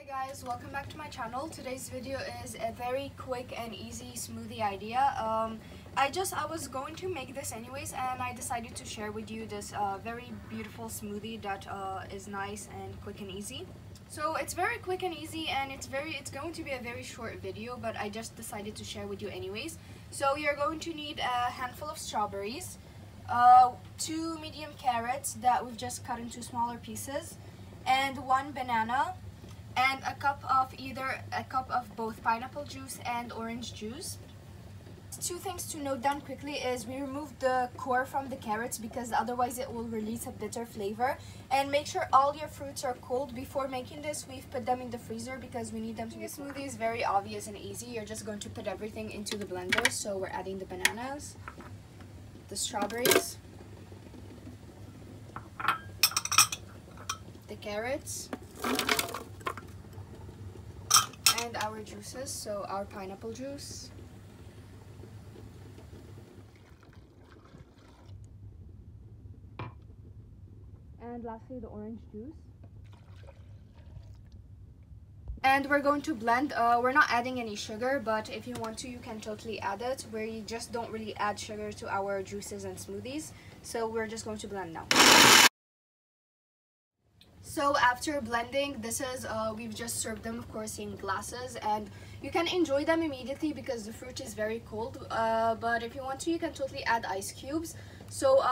Hi guys, welcome back to my channel. Today's video is a very quick and easy smoothie idea. I was going to make this anyways, and I decided to share with you this very beautiful smoothie that is nice and quick and easy. So it's very quick and easy, and it's going to be a very short video, but I just decided to share with you anyways. So you're going to need a handful of strawberries, 2 medium carrots that we've just cut into smaller pieces, and 1 banana, and either a cup of both pineapple juice and orange juice. 2 things to note down quickly is we removed the core from the carrots because otherwise it will release a bitter flavor. And make sure all your fruits are cold. Before making this, we've put them in the freezer because we need them to be smoothie. Smoothie is very obvious and easy. You're just going to put everything into the blender. So we're adding the bananas, the strawberries, the carrots, and our juices, so our pineapple juice, and lastly the orange juice. And we're going to blend. We're not adding any sugar, but if you want to, you can totally add it. We just don't really add sugar to our juices and smoothies, so we're just going to blend now. So after blending, this is we've just served them, of course, in glasses, and you can enjoy them immediately because the fruit is very cold, but if you want to, you can totally add ice cubes. So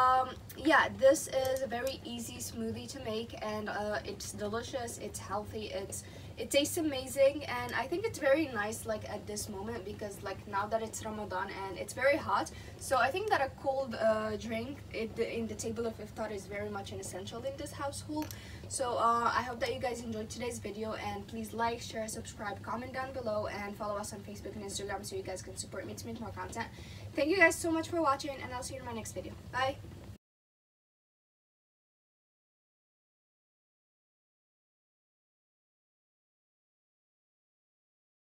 yeah, this is a very easy smoothie to make, and it's delicious, it's healthy, it tastes amazing, and I think it's very nice like at this moment because like now that it's Ramadan and it's very hot, so I think that a cold drink in the table of iftar is very much an essential in this household. So I hope that you guys enjoyed today's video, and please like, share, subscribe, comment down below, and follow us on Facebook and Instagram so you guys can support me to make more content. Thank you guys so much for watching, and I'll see you in my next video. Bye!